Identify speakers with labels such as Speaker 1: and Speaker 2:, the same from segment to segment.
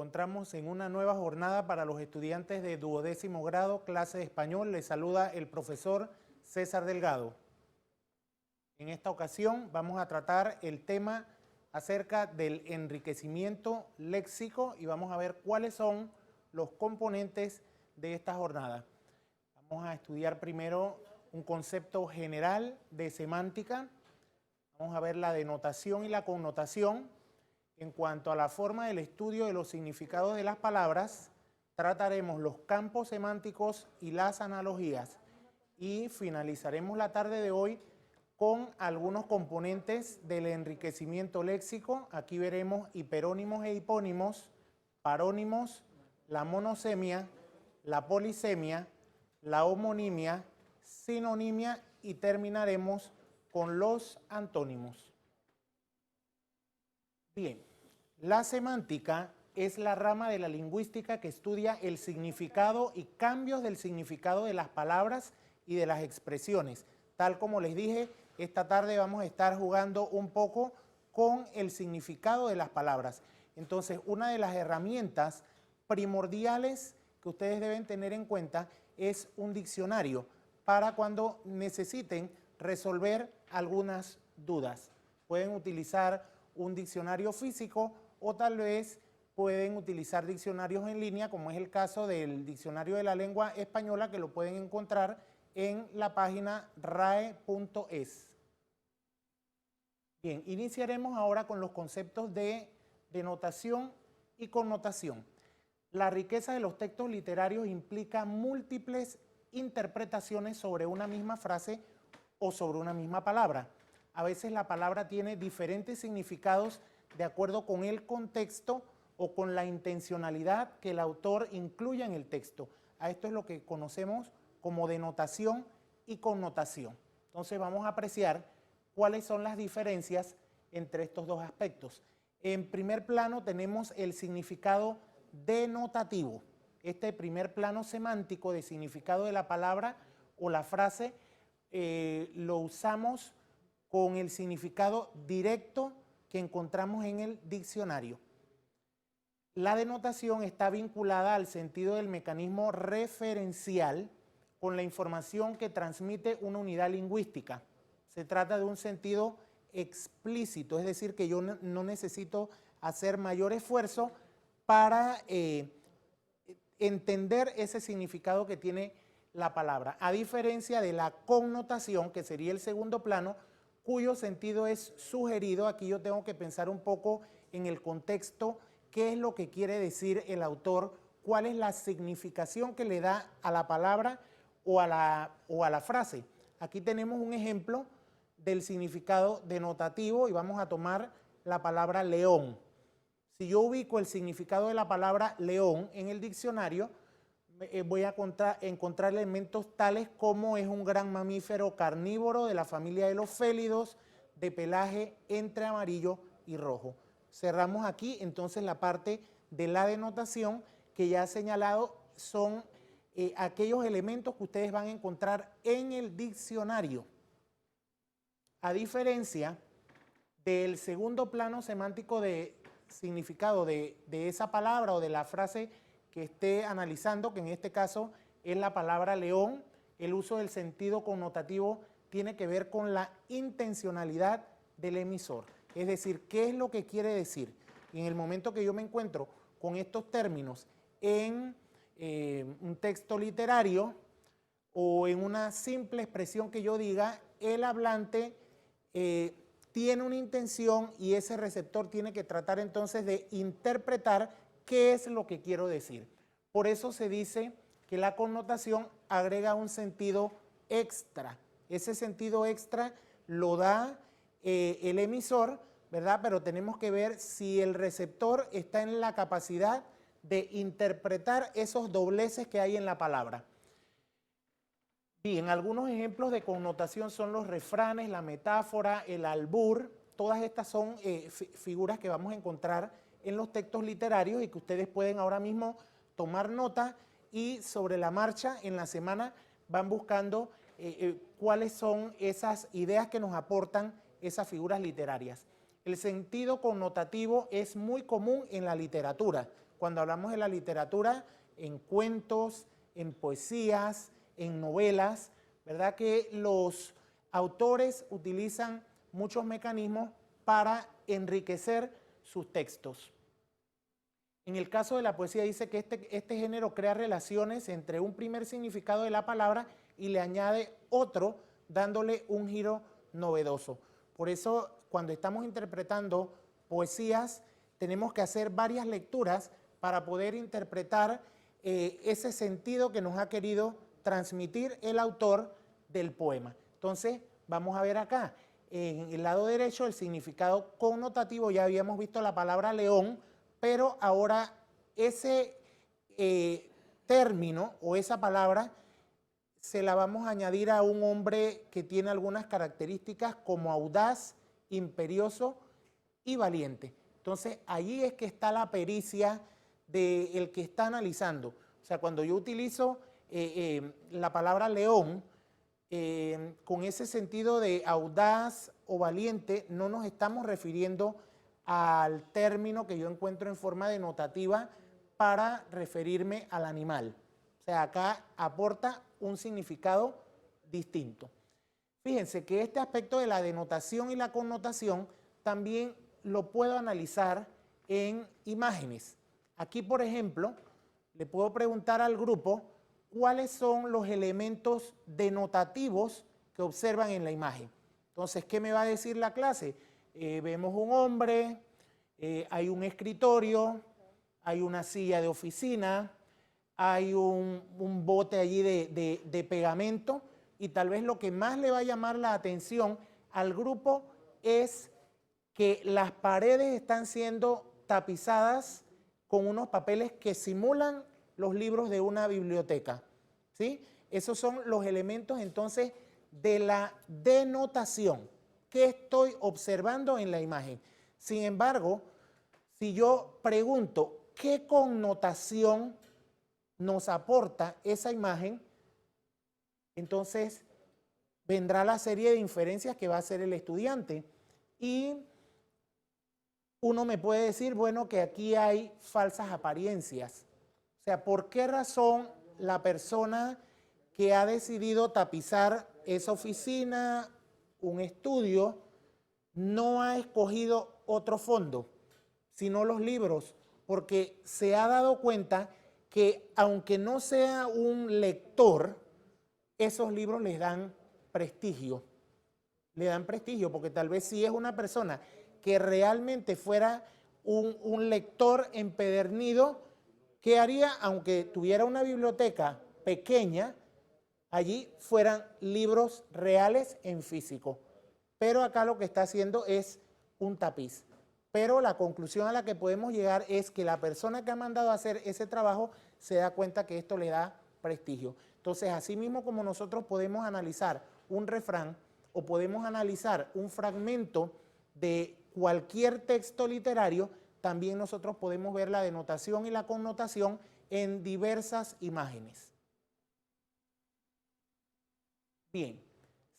Speaker 1: encontramos en una nueva jornada para los estudiantes de 12º grado, clase de español. Les saluda el profesor César Delgado. En esta ocasión vamos a tratar el tema acerca del enriquecimiento léxico y vamos a ver cuáles son los componentes de esta jornada. Vamos a estudiar primero un concepto general de semántica. Vamos a ver la denotación y la connotación. En cuanto a la forma del estudio de los significados de las palabras, trataremos los campos semánticos y las analogías. Y finalizaremos la tarde de hoy con algunos componentes del enriquecimiento léxico. Aquí veremos hiperónimos e hipónimos, parónimos, la monosemia, la polisemia, la homonimia, sinonimia y terminaremos con los antónimos. Bien, la semántica es la rama de la lingüística que estudia el significado y cambios del significado de las palabras y de las expresiones. Tal como les dije, esta tarde vamos a estar jugando un poco con el significado de las palabras. Entonces, una de las herramientas primordiales que ustedes deben tener en cuenta es un diccionario para cuando necesiten resolver algunas dudas. Pueden utilizar un diccionario físico o tal vez pueden utilizar diccionarios en línea, como es el caso del Diccionario de la Lengua Española, que lo pueden encontrar en la página rae.es. Bien, iniciaremos ahora con los conceptos de denotación y connotación. La riqueza de los textos literarios implica múltiples interpretaciones sobre una misma frase o sobre una misma palabra. A veces la palabra tiene diferentes significados de acuerdo con el contexto o con la intencionalidad que el autor incluya en el texto. A esto es lo que conocemos como denotación y connotación. Entonces vamos a apreciar cuáles son las diferencias entre estos dos aspectos. En primer plano tenemos el significado denotativo. Este primer plano semántico de significado de la palabra o la frase lo usamos con el significado directo que encontramos en el diccionario. La denotación está vinculada al sentido del mecanismo referencial con la información que transmite una unidad lingüística. Se trata de un sentido explícito, es decir, que yo no necesito hacer mayor esfuerzo para entender ese significado que tiene la palabra, a diferencia de la connotación, que sería el segundo plano, cuyo sentido es sugerido. Aquí yo tengo que pensar un poco en el contexto, qué es lo que quiere decir el autor, cuál es la significación que le da a la palabra o a la frase. Aquí tenemos un ejemplo del significado denotativo y vamos a tomar la palabra león. Si yo ubico el significado de la palabra león en el diccionario, voy a encontrar elementos tales como es un gran mamífero carnívoro de la familia de los félidos, de pelaje entre amarillo y rojo. Cerramos aquí entonces la parte de la denotación que ya he señalado son aquellos elementos que ustedes van a encontrar en el diccionario. A diferencia del segundo plano semántico de significado de esa palabra o de la frase que esté analizando, que en este caso es la palabra león, el uso del sentido connotativo tiene que ver con la intencionalidad del emisor. Es decir, ¿qué es lo que quiere decir? Y en el momento que yo me encuentro con estos términos en un texto literario o en una simple expresión que yo diga, el hablante tiene una intención y ese receptor tiene que tratar entonces de interpretar qué es lo que quiero decir. Por eso se dice que la connotación agrega un sentido extra. Ese sentido extra lo da el emisor, ¿verdad? Pero tenemos que ver si el receptor está en la capacidad de interpretar esos dobleces que hay en la palabra. Bien, algunos ejemplos de connotación son los refranes, la metáfora, el albur. Todas estas son figuras que vamos a encontrar en los textos literarios y que ustedes pueden ahora mismo tomar nota y sobre la marcha en la semana van buscando cuáles son esas ideas que nos aportan esas figuras literarias. El sentido connotativo es muy común en la literatura. cuando hablamos de la literatura, en cuentos, en poesías, en novelas, ¿verdad? Que los autores utilizan muchos mecanismos para enriquecer sus textos. En el caso de la poesía dice que este género crea relaciones entre un primer significado de la palabra y le añade otro, dándole un giro novedoso. Por eso, cuando estamos interpretando poesías, tenemos que hacer varias lecturas para poder interpretar ese sentido que nos ha querido transmitir el autor del poema. Entonces, vamos a ver acá. En el lado derecho, el significado connotativo, ya habíamos visto la palabra león, pero ahora ese término o esa palabra se la vamos a añadir a un hombre que tiene algunas características como audaz, imperioso y valiente. Entonces, allí es que está la pericia del que está analizando. O sea, cuando yo utilizo la palabra león, con ese sentido de audaz o valiente, no nos estamos refiriendo al término que yo encuentro en forma denotativa para referirme al animal. O sea, acá aporta un significado distinto. Fíjense que este aspecto de la denotación y la connotación también lo puedo analizar en imágenes. Aquí, por ejemplo, le puedo preguntar al grupo cuáles son los elementos denotativos que observan en la imagen. Entonces, ¿qué me va a decir la clase? Vemos un hombre, hay un escritorio, hay una silla de oficina, hay un bote allí de pegamento, y tal vez lo que más le va a llamar la atención al grupo es que las paredes están siendo tapizadas con unos papeles que simulan los libros de una biblioteca, ¿sí? Esos son los elementos entonces de la denotación que estoy observando en la imagen. Sin embargo, si yo pregunto qué connotación nos aporta esa imagen, entonces vendrá la serie de inferencias que va a hacer el estudiante. Y uno me puede decir, bueno, que aquí hay falsas apariencias. O sea, ¿por qué razón la persona que ha decidido tapizar esa oficina, un estudio, no ha escogido otro fondo, sino los libros? Porque se ha dado cuenta que aunque no sea un lector, esos libros les dan prestigio. Le dan prestigio porque tal vez si es una persona que realmente fuera un lector empedernido, ¿qué haría? Aunque tuviera una biblioteca pequeña, allí fueran libros reales en físico. Pero acá lo que está haciendo es un tapiz. Pero la conclusión a la que podemos llegar es que la persona que ha mandado a hacer ese trabajo se da cuenta que esto le da prestigio. Entonces, así mismo como nosotros podemos analizar un refrán o podemos analizar un fragmento de cualquier texto literario, también nosotros podemos ver la denotación y la connotación en diversas imágenes. Bien,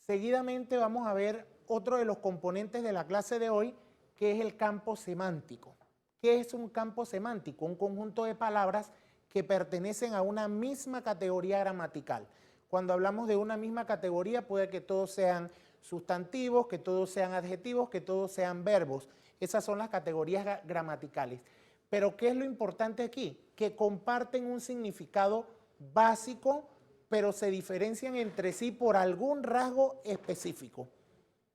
Speaker 1: seguidamente vamos a ver otro de los componentes de la clase de hoy, que es el campo semántico. ¿Qué es un campo semántico? Un conjunto de palabras que pertenecen a una misma categoría gramatical. Cuando hablamos de una misma categoría, puede que todos sean sustantivos, que todos sean adjetivos, que todos sean verbos. Esas son las categorías gramaticales. Pero ¿qué es lo importante aquí? Que comparten un significado básico, pero se diferencian entre sí por algún rasgo específico.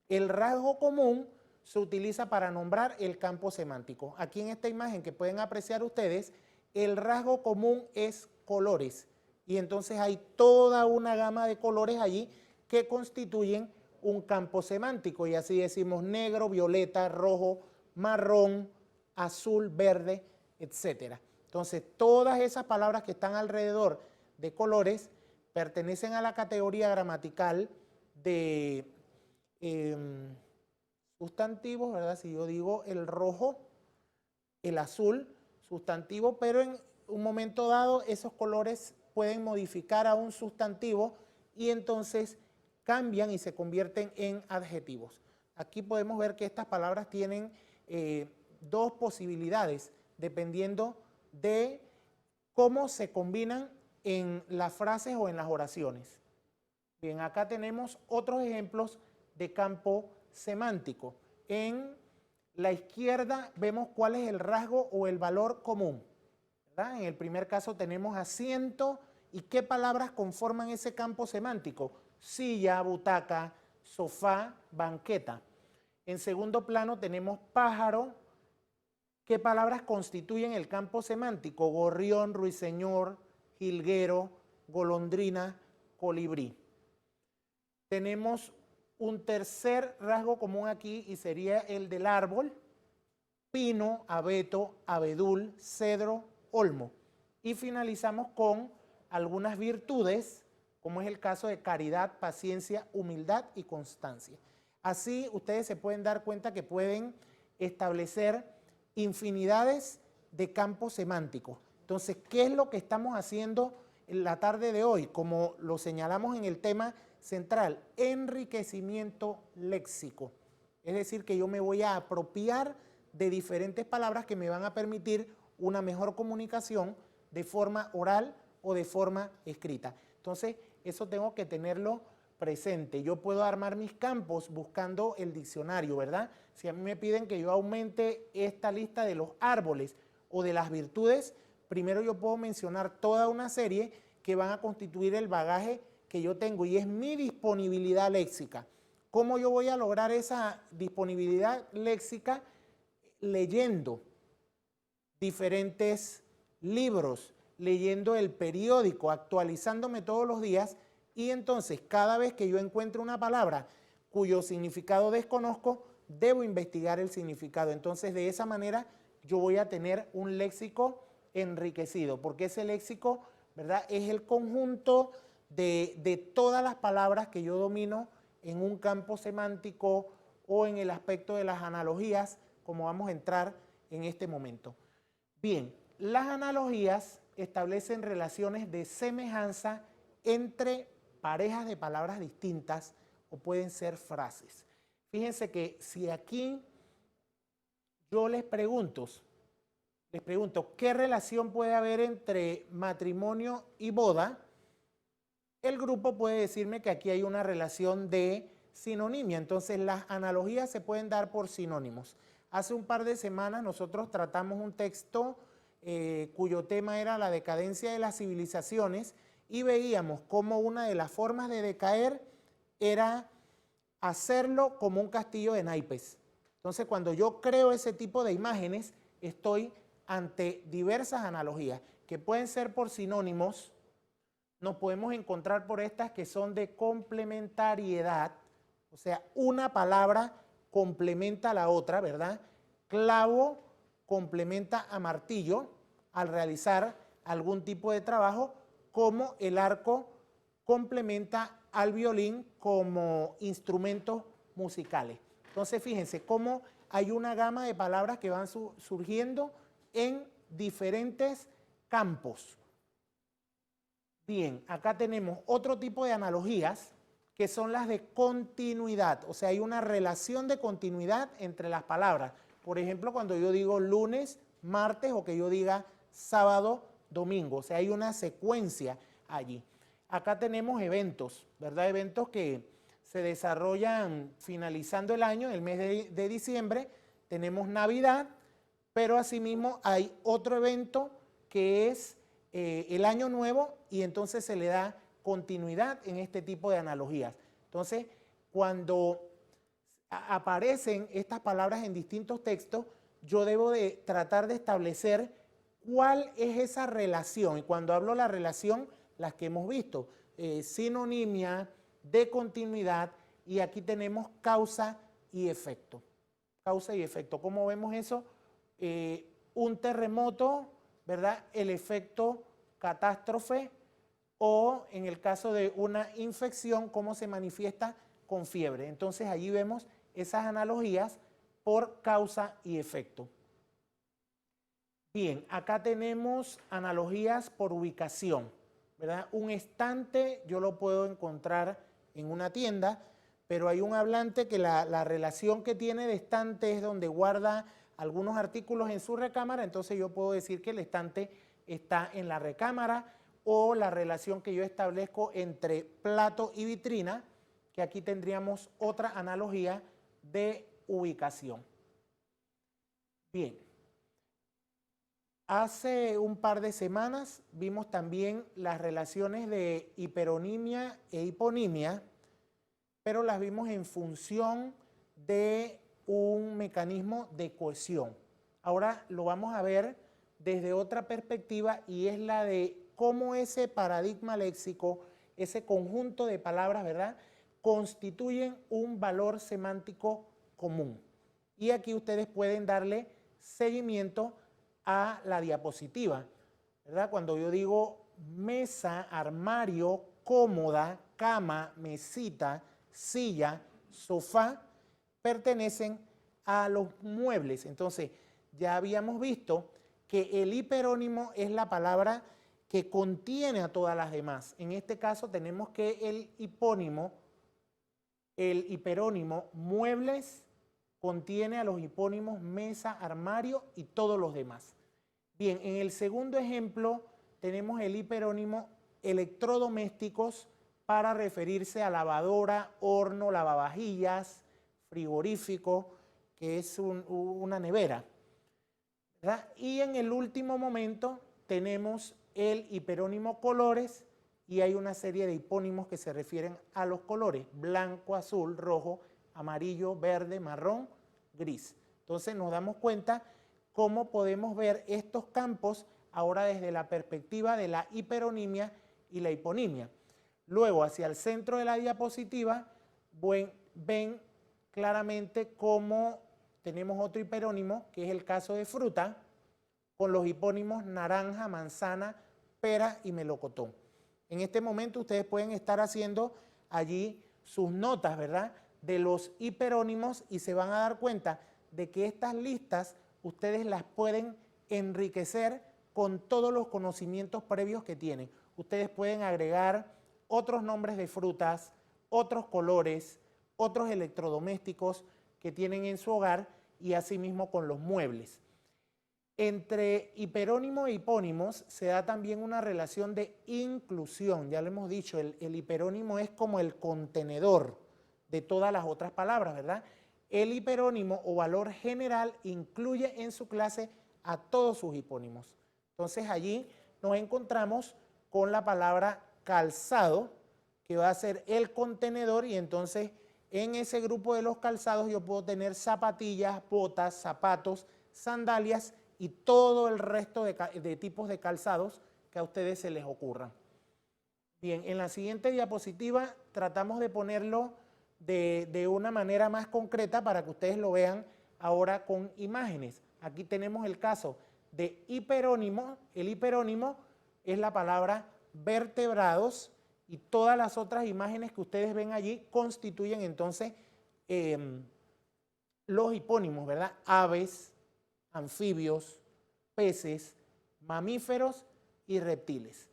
Speaker 1: El rasgo común se utiliza para nombrar el campo semántico. Aquí en esta imagen que pueden apreciar ustedes, el rasgo común es colores. Y entonces hay toda una gama de colores allí que constituyen un campo semántico. Y así decimos negro, violeta, rojo, marrón, azul, verde, etc. Entonces, todas esas palabras que están alrededor de colores pertenecen a la categoría gramatical de sustantivos, ¿verdad? Si yo digo el rojo, el azul, sustantivo, pero en un momento dado esos colores pueden modificar a un sustantivo y entonces cambian y se convierten en adjetivos. Aquí podemos ver que estas palabras tienen dos posibilidades dependiendo de cómo se combinan en las frases o en las oraciones. Bien, acá tenemos otros ejemplos de campo semántico. En la izquierda vemos cuál es el rasgo o el valor común, ¿verdad? En el primer caso tenemos asiento y qué palabras conforman ese campo semántico. Silla, butaca, sofá, banqueta. En segundo plano tenemos pájaro. ¿Qué palabras constituyen el campo semántico? Gorrión, ruiseñor, jilguero, golondrina, colibrí. Tenemos un tercer rasgo común aquí y sería el del árbol: pino, abeto, abedul, cedro, olmo. Y finalizamos con algunas virtudes, como es el caso de caridad, paciencia, humildad y constancia. Así ustedes se pueden dar cuenta que pueden establecer infinidades de campos semánticos. Entonces, ¿qué es lo que estamos haciendo en la tarde de hoy? Como lo señalamos en el tema central, enriquecimiento léxico. Es decir, que yo me voy a apropiar de diferentes palabras que me van a permitir una mejor comunicación de forma oral o de forma escrita. Entonces, eso tengo que tenerlo presente. Yo puedo armar mis campos buscando el diccionario, ¿verdad? Si a mí me piden que yo aumente esta lista de los árboles o de las virtudes, primero yo puedo mencionar toda una serie que van a constituir el bagaje que yo tengo y es mi disponibilidad léxica. ¿Cómo yo voy a lograr esa disponibilidad léxica? Leyendo diferentes libros, leyendo el periódico, actualizándome todos los días, y entonces cada vez que yo encuentre una palabra cuyo significado desconozco, debo investigar el significado. Entonces de esa manera yo voy a tener un léxico enriquecido, porque ese léxico, ¿verdad?, es el conjunto de todas las palabras que yo domino en un campo semántico o en el aspecto de las analogías, como vamos a entrar en este momento. Bien, las analogías establecen relaciones de semejanza entre parejas de palabras distintas o pueden ser frases. Fíjense que si aquí yo les pregunto, ¿qué relación puede haber entre matrimonio y boda? El grupo puede decirme que aquí hay una relación de sinonimia. Entonces las analogías se pueden dar por sinónimos. Hace un par de semanas nosotros tratamos un texto cuyo tema era la decadencia de las civilizaciones y veíamos cómo una de las formas de decaer era hacerlo como un castillo de naipes. Entonces cuando yo creo ese tipo de imágenes estoy ante diversas analogías que pueden ser por sinónimos. Nos podemos encontrar por estas que son de complementariedad, o sea, una palabra complementa a la otra, ¿verdad? Clavo complementa a martillo al realizar algún tipo de trabajo, como el arco complementa al violín como instrumentos musicales. Entonces, fíjense cómo hay una gama de palabras que van surgiendo en diferentes campos. Bien, acá tenemos otro tipo de analogías que son las de continuidad, o sea, hay una relación de continuidad entre las palabras. Por ejemplo, cuando yo digo lunes, martes o que yo diga sábado, domingo, o sea, hay una secuencia allí. Acá tenemos eventos, ¿verdad? Eventos que se desarrollan finalizando el año, el mes de diciembre, tenemos Navidad, pero asimismo hay otro evento que es el Año Nuevo y entonces se le da continuidad en este tipo de analogías. Entonces, cuando aparecen estas palabras en distintos textos, yo debo de tratar de establecer cuál es esa relación. Y cuando hablo de la relación, las que hemos visto, sinonimia, de continuidad, y aquí tenemos causa y efecto. Causa y efecto. ¿Cómo vemos eso? Un terremoto, ¿verdad? El efecto catástrofe, o en el caso de una infección, cómo se manifiesta con fiebre. Entonces allí vemos esas analogías por causa y efecto. Bien, acá tenemos analogías por ubicación, ¿verdad? Un estante yo lo puedo encontrar en una tienda, pero hay un hablante que la relación que tiene de estante es donde guarda algunos artículos en su recámara, entonces yo puedo decir que el estante está en la recámara, o la relación que yo establezco entre plato y vitrina, que aquí tendríamos otra analogía de ubicación. Bien, hace un par de semanas vimos también las relaciones de hiperonimia e hiponimia, pero las vimos en función de un mecanismo de cohesión. Ahora lo vamos a ver desde otra perspectiva, y es la de cómo ese paradigma léxico, ese conjunto de palabras, ¿verdad?, constituyen un valor semántico común. Y aquí ustedes pueden darle seguimiento a la diapositiva, ¿verdad? Cuando yo digo mesa, armario, cómoda, cama, mesita, silla, sofá, pertenecen a los muebles. Entonces, ya habíamos visto que el hiperónimo es la palabra que contiene a todas las demás. En este caso tenemos que el hiperónimo muebles contiene a los hipónimos mesa, armario y todos los demás. Bien, en el segundo ejemplo tenemos el hiperónimo electrodomésticos para referirse a lavadora, horno, lavavajillas, frigorífico, que es una nevera, ¿verdad? Y en el último momento tenemos el hiperónimo colores, y hay una serie de hipónimos que se refieren a los colores: blanco, azul, rojo, amarillo, verde, marrón, gris. Entonces nos damos cuenta cómo podemos ver estos campos ahora desde la perspectiva de la hiperonimia y la hiponimia. Luego, hacia el centro de la diapositiva, ven claramente cómo tenemos otro hiperónimo, que es el caso de fruta, con los hipónimos naranja, manzana, pera y melocotón. En este momento ustedes pueden estar haciendo allí sus notas, ¿verdad?, de los hiperónimos, y se van a dar cuenta de que estas listas ustedes las pueden enriquecer con todos los conocimientos previos que tienen. Ustedes pueden agregar otros nombres de frutas, otros colores, otros electrodomésticos que tienen en su hogar, y asimismo con los muebles. Entre hiperónimo e hipónimos se da también una relación de inclusión. Ya lo hemos dicho, el hiperónimo es como el contenedor de todas las otras palabras, ¿verdad? El hiperónimo o valor general incluye en su clase a todos sus hipónimos. Entonces allí nos encontramos con la palabra calzado, que va a ser el contenedor, y entonces en ese grupo de los calzados yo puedo tener zapatillas, botas, zapatos, sandalias y todo el resto de tipos de calzados que a ustedes se les ocurran. Bien, en la siguiente diapositiva tratamos de ponerlo de una manera más concreta para que ustedes lo vean ahora con imágenes. Aquí tenemos el caso de hiperónimo. El hiperónimo es la palabra vertebrados, y todas las otras imágenes que ustedes ven allí constituyen entonces los hipónimos, ¿verdad? Aves, anfibios, peces, mamíferos y reptiles.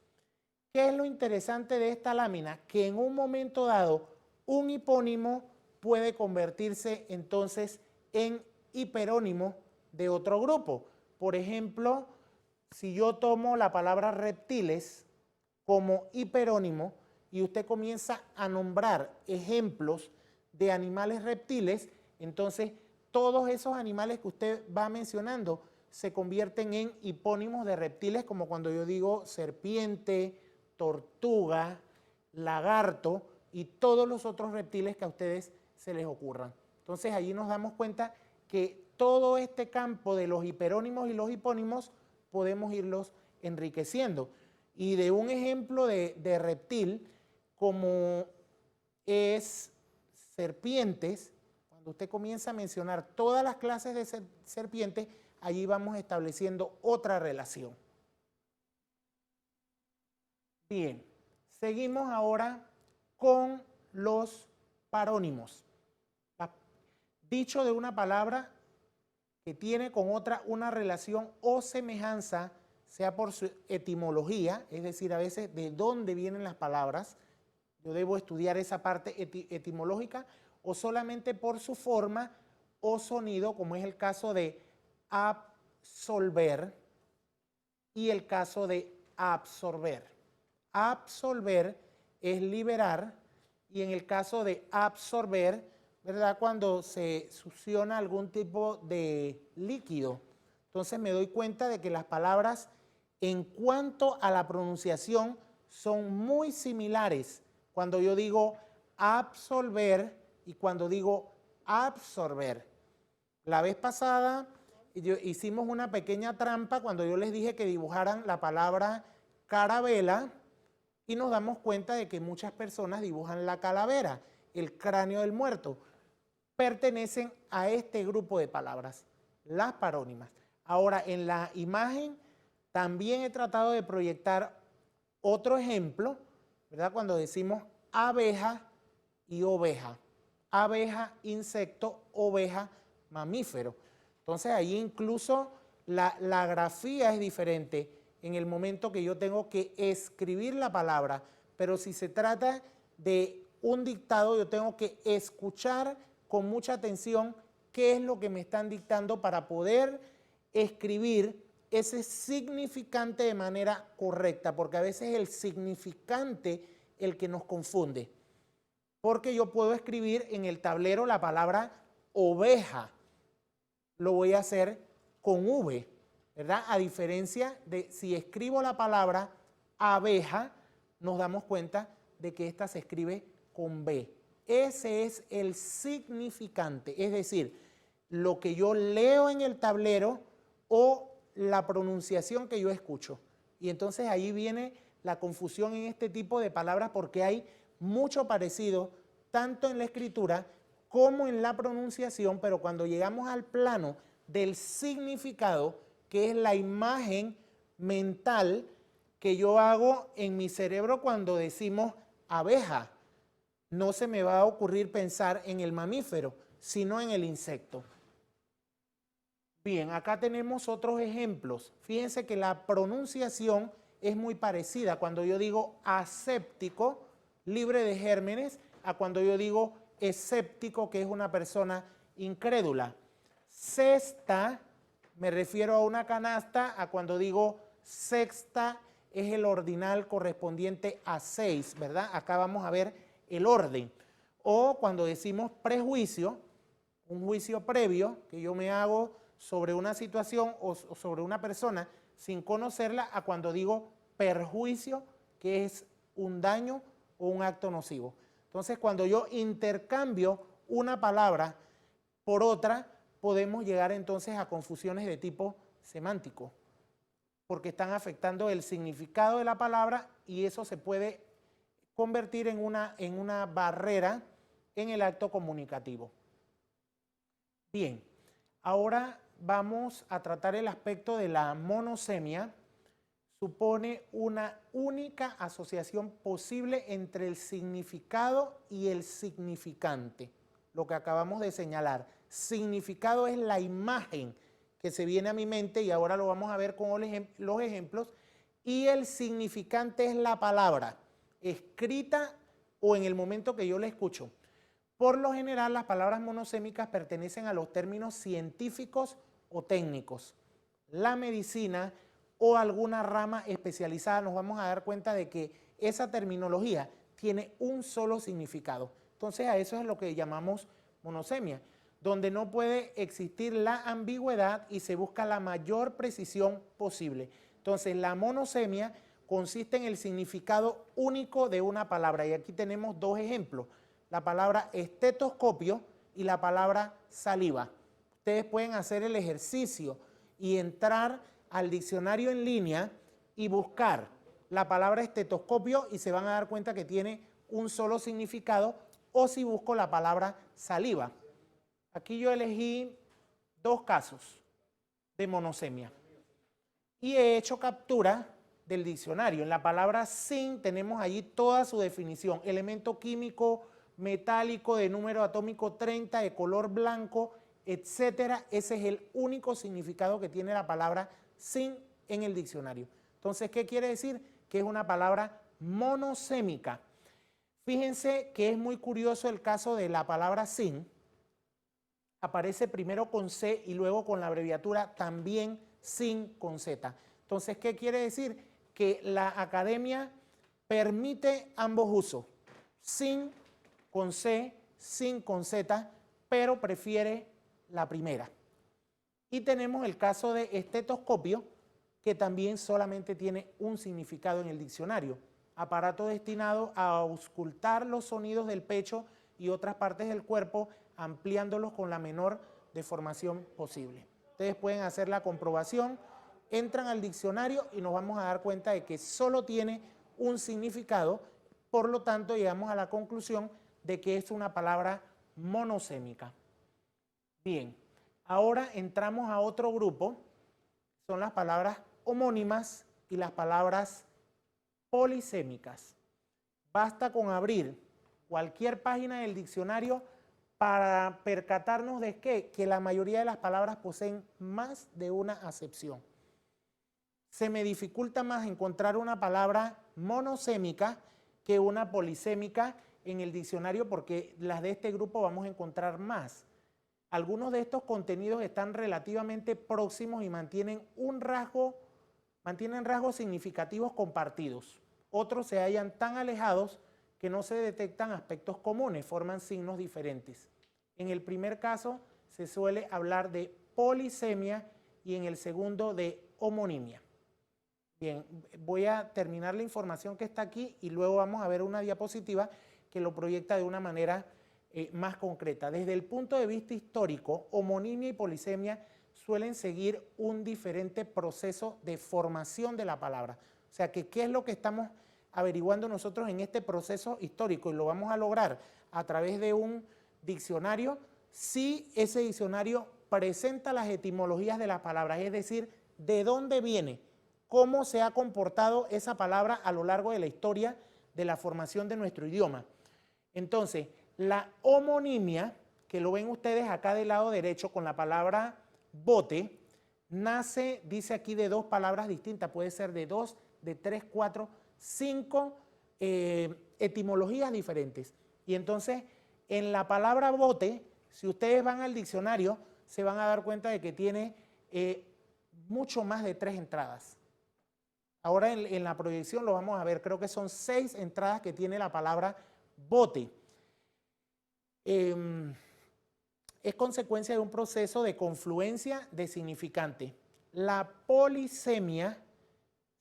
Speaker 1: ¿Qué es lo interesante de esta lámina? Que en un momento dado un hipónimo puede convertirse entonces en hiperónimo de otro grupo. Por ejemplo, si yo tomo la palabra reptiles como hiperónimo y usted comienza a nombrar ejemplos de animales reptiles, entonces todos esos animales que usted va mencionando se convierten en hipónimos de reptiles, como cuando yo digo serpiente, tortuga, lagarto y todos los otros reptiles que a ustedes se les ocurran. Entonces allí nos damos cuenta que todo este campo de los hiperónimos y los hipónimos podemos irlos enriqueciendo. Y de un ejemplo de reptil como es serpientes, cuando usted comienza a mencionar todas las clases de serpientes, allí vamos estableciendo otra relación. Bien, seguimos ahora con los parónimos. Dicho de una palabra que tiene con otra una relación o semejanza, sea por su etimología, es decir, a veces de dónde vienen las palabras, yo debo estudiar esa parte etimológica, o solamente por su forma o sonido, como es el caso de absolver y el caso de absorber. Absolver es liberar y en el caso de absorber, ¿verdad? Cuando se succiona algún tipo de líquido. Entonces me doy cuenta de que las palabras en cuanto a la pronunciación son muy similares cuando yo digo absolver y cuando digo absorber. La vez pasada hicimos una pequeña trampa cuando yo les dije que dibujaran la palabra carabela y nos damos cuenta de que muchas personas dibujan la calavera, el cráneo del muerto. Pertenecen a este grupo de palabras, las parónimas. Ahora, en la imagen también he tratado de proyectar otro ejemplo, ¿verdad? Cuando decimos abeja y oveja. Abeja, insecto, oveja, mamífero. Entonces ahí incluso la grafía es diferente en el momento que yo tengo que escribir la palabra, pero si se trata de un dictado, yo tengo que escuchar con mucha atención qué es lo que me están dictando para poder escribir ese significante de manera correcta, porque a veces es el significante el que nos confunde. Porque yo puedo escribir en el tablero la palabra oveja, lo voy a hacer con V, ¿verdad? A diferencia de si escribo la palabra abeja, nos damos cuenta de que esta se escribe con B. Ese es el significante, es decir, lo que yo leo en el tablero o la pronunciación que yo escucho. Y entonces ahí viene la confusión en este tipo de palabras porque hay mucho parecido tanto en la escritura como en la pronunciación, pero cuando llegamos al plano del significado, que es la imagen mental que yo hago en mi cerebro cuando decimos abeja, no se me va a ocurrir pensar en el mamífero, sino en el insecto. Bien, acá tenemos otros ejemplos. Fíjense que la pronunciación es muy parecida cuando yo digo aséptico, libre de gérmenes, a cuando yo digo escéptico, que es una persona incrédula. Cesta, me refiero a una canasta, a cuando digo sexta, es el ordinal correspondiente a 6, ¿verdad? Acá vamos a ver el orden. O cuando decimos prejuicio, un juicio previo que yo me hago sobre una situación o sobre una persona sin conocerla, a cuando digo perjuicio, que es un daño o un acto nocivo. Entonces, cuando yo intercambio una palabra por otra, podemos llegar entonces a confusiones de tipo semántico, porque están afectando el significado de la palabra y eso se puede convertir en una barrera en el acto comunicativo. Bien, ahora vamos a tratar el aspecto de la monosemia. Supone una única asociación posible entre el significado y el significante, lo que acabamos de señalar. Significado es la imagen que se viene a mi mente y ahora lo vamos a ver con los ejemplos, y el significante es la palabra, escrita o en el momento que yo la escucho. Por lo general, las palabras monosémicas pertenecen a los términos científicos o técnicos. La medicina o alguna rama especializada, nos vamos a dar cuenta de que esa terminología tiene un solo significado. Entonces, a eso es lo que llamamos monosemia, donde no puede existir la ambigüedad y se busca la mayor precisión posible. Entonces, la monosemia consiste en el significado único de una palabra. Y aquí tenemos dos ejemplos, la palabra estetoscopio y la palabra saliva. Ustedes pueden hacer el ejercicio y entrar al diccionario en línea y buscar la palabra estetoscopio y se van a dar cuenta que tiene un solo significado, o si busco la palabra saliva. Aquí yo elegí dos casos de monosemia y he hecho captura del diccionario. En la palabra zinc tenemos allí toda su definición: elemento químico metálico de número atómico 30, de color blanco, etcétera. Ese es el único significado que tiene la palabra zinc en el diccionario. Entonces, ¿qué quiere decir? Que es una palabra monosémica. Fíjense que es muy curioso el caso de la palabra zinc. aparece primero con C y luego con la abreviatura también sin con Z. Entonces, ¿qué quiere decir? Que la academia permite ambos usos, sin con C, sin con Z, pero prefiere la primera. Y tenemos el caso de estetoscopio, que también solamente tiene un significado en el diccionario: aparato destinado a auscultar los sonidos del pecho y otras partes del cuerpo, ampliándolos con la menor deformación posible. Ustedes pueden hacer la comprobación, entran al diccionario y nos vamos a dar cuenta de que solo tiene un significado, por lo tanto llegamos a la conclusión de que es una palabra monosémica. Bien, ahora entramos a otro grupo, son las palabras homónimas y las palabras polisémicas. Basta con abrir cualquier página del diccionario para percatarnos de que la mayoría de las palabras poseen más de una acepción. Se me dificulta más encontrar una palabra monosémica que una polisémica en el diccionario, porque las de este grupo vamos a encontrar más. Algunos de estos contenidos están relativamente próximos y mantienen rasgos significativos compartidos. Otros se hallan tan alejados que no se detectan aspectos comunes, forman signos diferentes. En el primer caso se suele hablar de polisemia y en el segundo de homonimia. Bien, voy a terminar la información que está aquí y luego vamos a ver una diapositiva que lo proyecta de una manera más concreta. Desde el punto de vista histórico, homonimia y polisemia suelen seguir un diferente proceso de formación de la palabra. O sea, que ¿qué es lo que estamos averiguando nosotros en este proceso histórico? Y lo vamos a lograr a través de un diccionario, si ese diccionario presenta las etimologías de las palabras, es decir, de dónde viene, cómo se ha comportado esa palabra a lo largo de la historia de la formación de nuestro idioma. Entonces, la homonimia, que lo ven ustedes acá del lado derecho con la palabra bote, nace, dice aquí, de dos palabras distintas, puede ser de 2, de 3, 4, 5 etimologías diferentes. Y entonces, en la palabra bote, si ustedes van al diccionario, se van a dar cuenta de que tiene mucho más de 3 entradas. Ahora en la proyección lo vamos a ver, creo que son 6 entradas que tiene la palabra bote. Es consecuencia de un proceso de confluencia de significante. La polisemia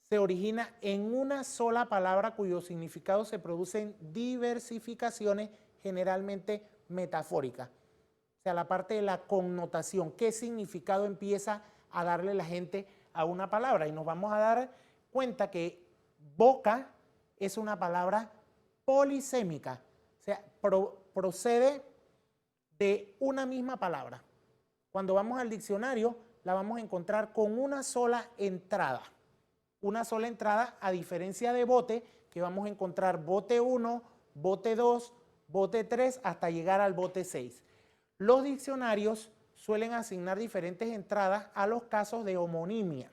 Speaker 1: se origina en una sola palabra cuyo significado se produce en diversificaciones generalmente metafóricas. O sea, la parte de la connotación, qué significado empieza a darle la gente a una palabra. Y nos vamos a dar cuenta que boca es una palabra polisémica, o sea, procede de una misma palabra. Cuando vamos al diccionario, la vamos a encontrar con una sola entrada. Una sola entrada, a diferencia de bote, que vamos a encontrar bote 1, bote 2, bote 3, hasta llegar al bote 6. Los diccionarios suelen asignar diferentes entradas a los casos de homonimia.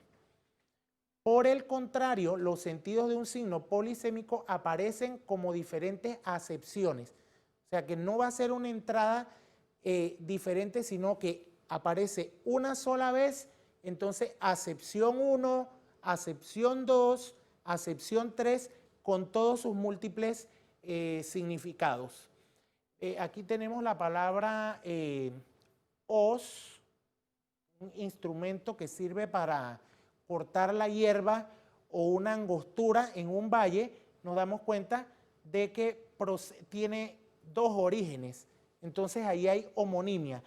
Speaker 1: Por el contrario, los sentidos de un signo polisémico aparecen como diferentes acepciones. O sea que no va a ser una entrada diferente, sino que aparece una sola vez, entonces acepción 1, acepción 2, acepción 3, con todos sus múltiples significados. Aquí tenemos la palabra hoz, un instrumento que sirve para cortar la hierba o una angostura en un valle. Nos damos cuenta de que tiene 2 orígenes, entonces ahí hay homonimia.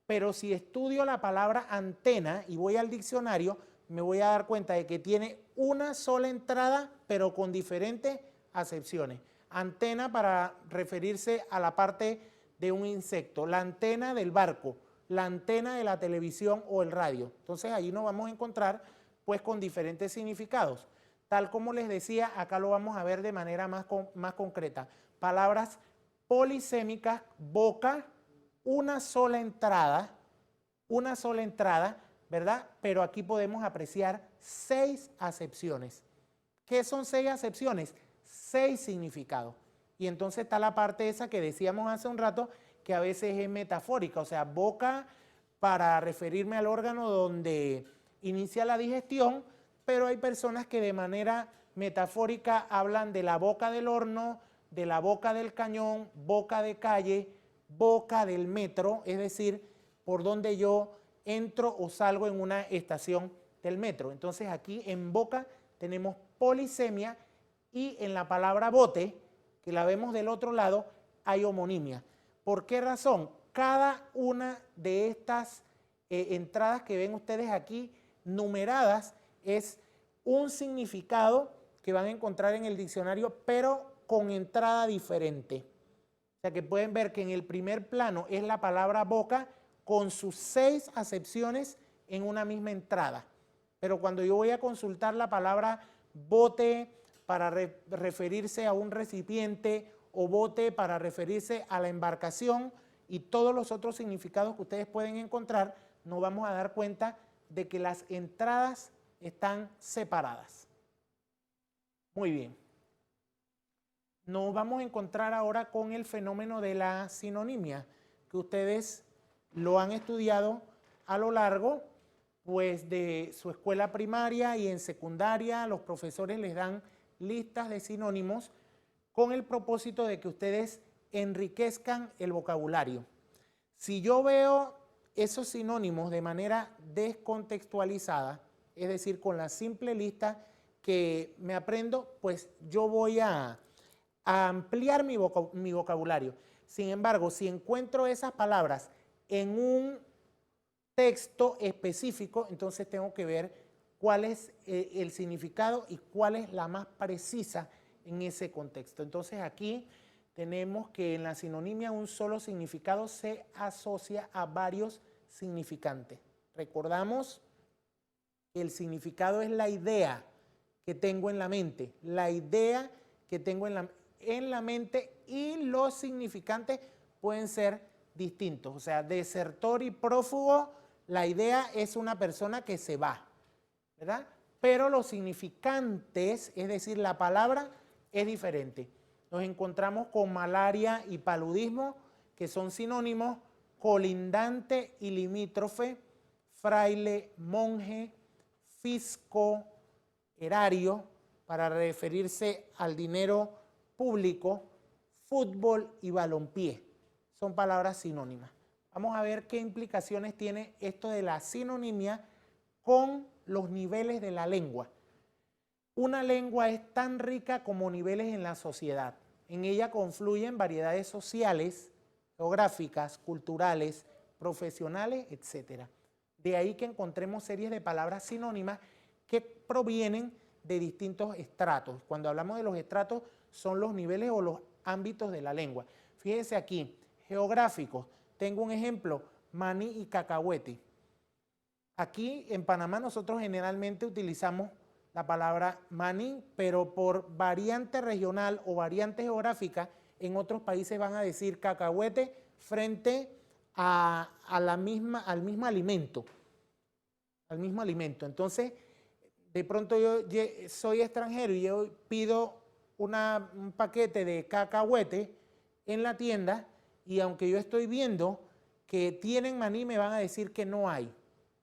Speaker 1: Pero si estudio la palabra antena y voy al diccionario, me voy a dar cuenta de que tiene una sola entrada, pero con diferentes acepciones. Antena para referirse a la parte de un insecto, la antena del barco, la antena de la televisión o el radio. Entonces allí nos vamos a encontrar pues con diferentes significados. Tal como les decía, acá lo vamos a ver de manera más concreta. Palabras polisémicas, boca, una sola entrada, ¿verdad? Pero aquí podemos apreciar 6 acepciones. ¿Qué son 6 acepciones? 6 significados. Y entonces está la parte esa que decíamos hace un rato, que a veces es metafórica, o sea, boca para referirme al órgano donde inicia la digestión, pero hay personas que de manera metafórica hablan de la boca del horno, de la boca del cañón, boca de calle, boca del metro, es decir, por donde yo entro o salgo en una estación del metro. Entonces aquí en boca tenemos polisemia y en la palabra bote, que la vemos del otro lado, hay homonimia. ¿Por qué razón? Cada una de estas entradas que ven ustedes aquí numeradas es un significado que van a encontrar en el diccionario, pero con entrada diferente. O sea que pueden ver que en el primer plano es la palabra boca con sus 6 acepciones en una misma entrada. Pero cuando yo voy a consultar la palabra bote para referirse a un recipiente o bote para referirse a la embarcación y todos los otros significados que ustedes pueden encontrar, nos vamos a dar cuenta de que las entradas están separadas. Muy bien. Nos vamos a encontrar ahora con el fenómeno de la sinonimia, que ustedes lo han estudiado a lo largo pues, de su escuela primaria y en secundaria. Los profesores les dan listas de sinónimos con el propósito de que ustedes enriquezcan el vocabulario. Si yo veo esos sinónimos de manera descontextualizada, es decir, con la simple lista que me aprendo, pues yo voy a ampliar mi vocabulario. Sin embargo, si encuentro esas palabras en un texto específico, entonces tengo que ver cuál es el significado y cuál es la más precisa en ese contexto. Entonces aquí tenemos que en la sinonimia un solo significado se asocia a varios significantes. Recordamos que el significado es la idea que tengo en la mente, la idea que tengo en la mente, y los significantes pueden ser distintos. O sea, desertor y prófugo, la idea es una persona que se va, ¿verdad? Pero los significantes, es decir, la palabra es diferente. Nos encontramos con malaria y paludismo, que son sinónimos, colindante y limítrofe, fraile, monje, fisco, erario, para referirse al dinero público, fútbol y balompié. Son palabras sinónimas. Vamos a ver qué implicaciones tiene esto de la sinonimia con los niveles de la lengua. Una lengua es tan rica como niveles en la sociedad. En ella confluyen variedades sociales, geográficas, culturales, profesionales, etc. De ahí que encontremos series de palabras sinónimas que provienen de distintos estratos. Cuando hablamos de los estratos, son los niveles o los ámbitos de la lengua. Fíjense aquí, geográficos. Tengo un ejemplo, maní y cacahuete. Aquí en Panamá nosotros generalmente utilizamos la palabra maní, pero por variante regional o variante geográfica, en otros países van a decir cacahuete frente al mismo alimento. Entonces, de pronto yo soy extranjero y yo pido un paquete de cacahuete en la tienda, y aunque yo estoy viendo que tienen maní, me van a decir que no hay.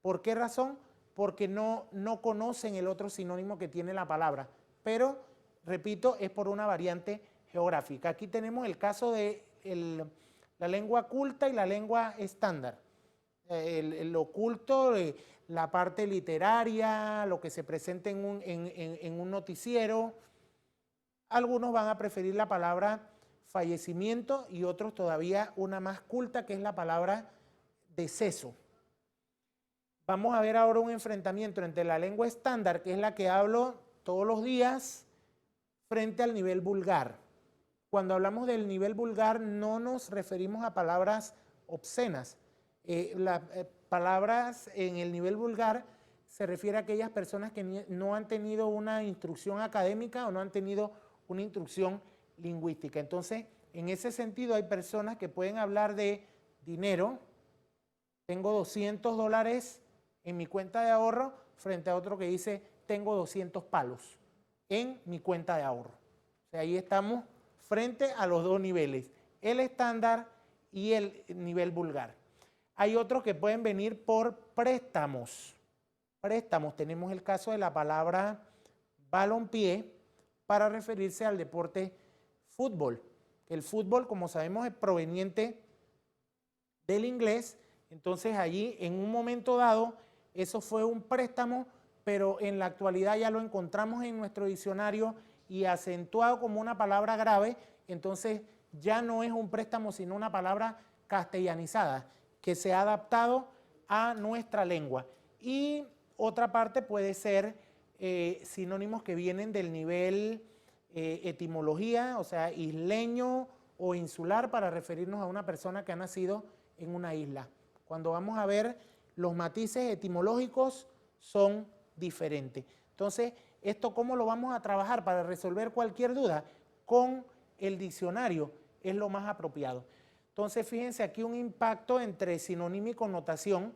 Speaker 1: ¿Por qué razón? Porque no conocen el otro sinónimo que tiene la palabra. Pero, repito, es por una variante geográfica. Aquí tenemos el caso de la lengua culta y la lengua estándar. Lo culto, la parte literaria, lo que se presenta en un noticiero. Algunos van a preferir la palabra fallecimiento y otros todavía una más culta, que es la palabra deceso. Vamos a ver ahora un enfrentamiento entre la lengua estándar, que es la que hablo todos los días, frente al nivel vulgar. Cuando hablamos del nivel vulgar no nos referimos a palabras obscenas. Las palabras en el nivel vulgar se refiere a aquellas personas que no han tenido una instrucción académica o no han tenido una instrucción lingüística. Entonces, en ese sentido hay personas que pueden hablar de dinero. Tengo $200 en mi cuenta de ahorro, frente a otro que dice tengo 200 palos en mi cuenta de ahorro. O sea, ahí estamos frente a los dos niveles, el estándar y el nivel vulgar. Hay otros que pueden venir por préstamos. Préstamos, tenemos el caso de la palabra balompié para referirse al deporte fútbol. El fútbol, como sabemos, es proveniente del inglés, entonces allí en un momento dado eso fue un préstamo, pero en la actualidad ya lo encontramos en nuestro diccionario y acentuado como una palabra grave, entonces ya no es un préstamo sino una palabra castellanizada que se ha adaptado a nuestra lengua. Y otra parte puede ser sinónimos que vienen del nivel etimología, o sea, isleño o insular, para referirnos a una persona que ha nacido en una isla. Cuando vamos a ver los matices etimológicos son diferentes. Entonces, ¿esto cómo lo vamos a trabajar para resolver cualquier duda? Con el diccionario es lo más apropiado. Entonces, fíjense aquí un impacto entre sinónimo y connotación.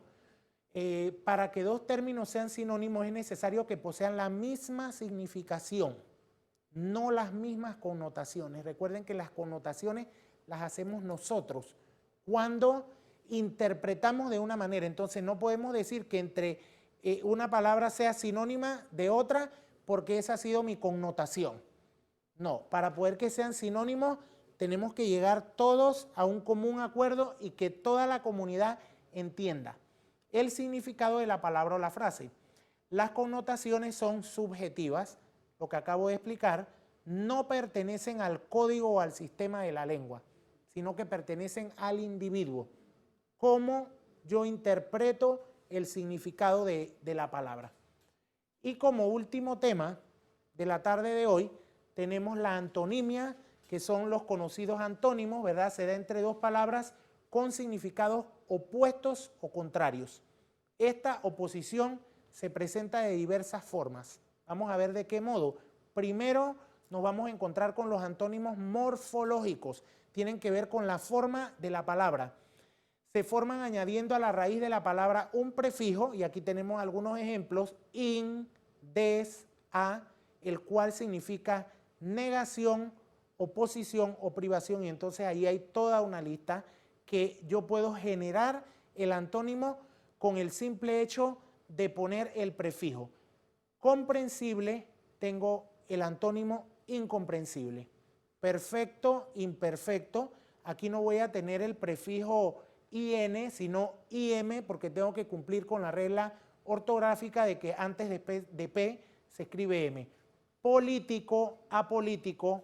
Speaker 1: Para que dos términos sean sinónimos es necesario que posean la misma significación, no las mismas connotaciones. Recuerden que las connotaciones las hacemos nosotros cuando interpretamos de una manera. Entonces no podemos decir que entre una palabra sea sinónima de otra porque esa ha sido mi connotación. No, para poder que sean sinónimos tenemos que llegar todos a un común acuerdo y que toda la comunidad entienda el significado de la palabra o la frase. Las connotaciones son subjetivas, lo que acabo de explicar, no pertenecen al código o al sistema de la lengua, sino que pertenecen al individuo. Cómo yo interpreto el significado de la palabra. Y como último tema de la tarde de hoy, tenemos la antonimia, que son los conocidos antónimos, ¿verdad? Se da entre dos palabras con significados opuestos o contrarios. Esta oposición se presenta de diversas formas. Vamos a ver de qué modo. Primero nos vamos a encontrar con los antónimos morfológicos. Tienen que ver con la forma de la palabra. Se forman añadiendo a la raíz de la palabra un prefijo, y aquí tenemos algunos ejemplos, in, des, a, el cual significa negación, oposición o privación, y entonces ahí hay toda una lista que yo puedo generar el antónimo con el simple hecho de poner el prefijo. Comprensible, tengo el antónimo incomprensible. Perfecto, imperfecto, aquí no voy a tener el prefijo in, sino im, porque tengo que cumplir con la regla ortográfica de que antes de p se escribe m. Político, apolítico,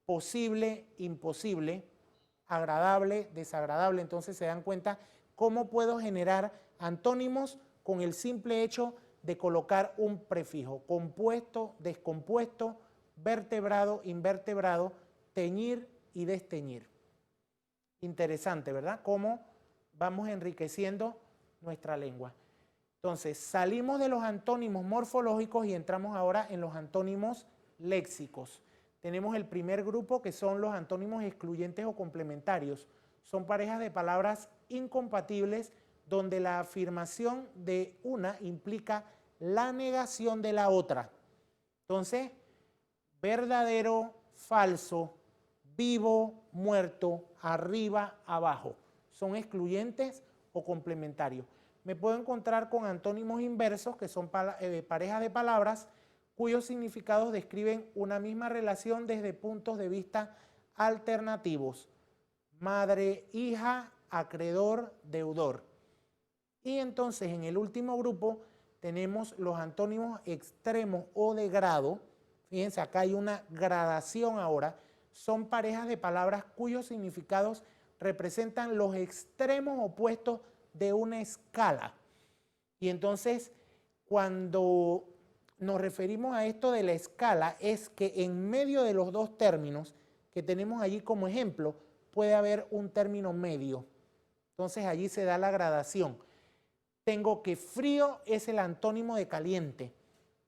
Speaker 1: posible, imposible, agradable, desagradable. Entonces se dan cuenta cómo puedo generar antónimos con el simple hecho de colocar un prefijo. Compuesto, descompuesto, vertebrado, invertebrado, teñir y desteñir. Interesante, ¿verdad? Cómo vamos enriqueciendo nuestra lengua. Entonces, salimos de los antónimos morfológicos y entramos ahora en los antónimos léxicos. Tenemos el primer grupo, que son los antónimos excluyentes o complementarios. Son parejas de palabras incompatibles donde la afirmación de una implica la negación de la otra. Entonces, verdadero, falso, vivo, muerto, arriba, abajo. Son excluyentes o complementarios. Me puedo encontrar con antónimos inversos, que son parejas de palabras cuyos significados describen una misma relación desde puntos de vista alternativos. Madre, hija, acreedor, deudor. Y entonces en el último grupo tenemos los antónimos extremos o de grado. Fíjense, acá hay una gradación ahora. Son parejas de palabras cuyos significados representan los extremos opuestos de una escala. Y entonces, cuando nos referimos a esto de la escala, es que en medio de los dos términos que tenemos allí como ejemplo, puede haber un término medio. Entonces allí se da la gradación. Tengo que frío es el antónimo de caliente,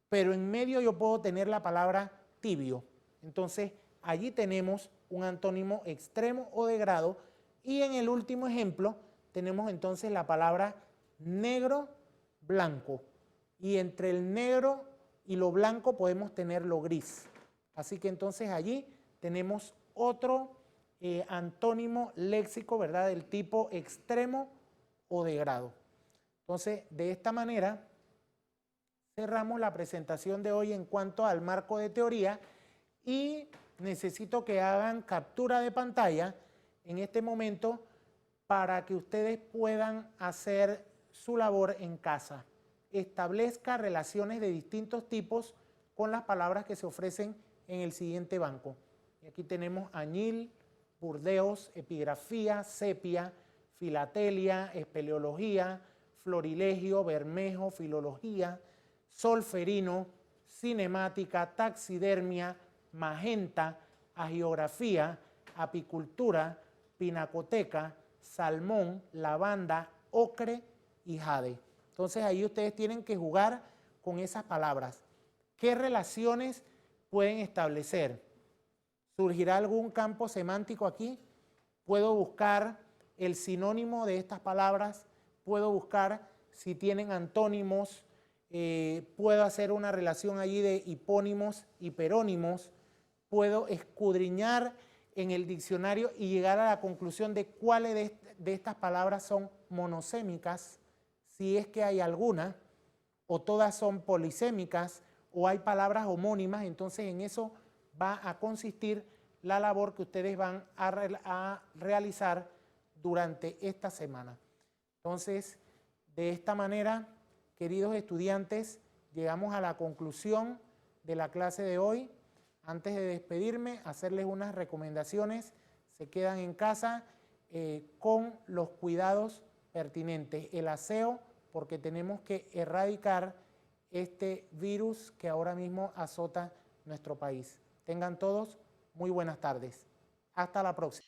Speaker 1: pero en medio yo puedo tener la palabra tibio. Entonces allí tenemos un antónimo extremo o de grado, y en el último ejemplo tenemos entonces la palabra negro, blanco, y entre el negro y lo blanco podemos tener lo gris. Así que entonces allí tenemos otro antónimo léxico, ¿verdad? Del tipo extremo o de grado. Entonces, de esta manera, cerramos la presentación de hoy en cuanto al marco de teoría y necesito que hagan captura de pantalla en este momento para que ustedes puedan hacer su labor en casa. Establezca relaciones de distintos tipos con las palabras que se ofrecen en el siguiente banco. Y aquí tenemos añil, burdeos, epigrafía, sepia, filatelia, espeleología, florilegio, bermejo, filología, solferino, cinemática, taxidermia, magenta, agiografía, apicultura, pinacoteca, salmón, lavanda, ocre y jade. Entonces ahí ustedes tienen que jugar con esas palabras. ¿Qué relaciones pueden establecer? ¿Surgirá algún campo semántico aquí? Puedo buscar el sinónimo de estas palabras, puedo buscar si tienen antónimos, puedo hacer una relación allí de hipónimos y perónimos, puedo escudriñar en el diccionario y llegar a la conclusión de cuáles de estas palabras son monosémicas, si es que hay alguna, o todas son polisémicas, o hay palabras homónimas. Entonces en eso va a consistir la labor que ustedes van a realizar durante esta semana. Entonces, de esta manera, queridos estudiantes, llegamos a la conclusión de la clase de hoy. Antes de despedirme, hacerles unas recomendaciones. Se quedan en casa con los cuidados pertinentes. El aseo, porque tenemos que erradicar este virus que ahora mismo azota nuestro país. Tengan todos muy buenas tardes. Hasta la próxima.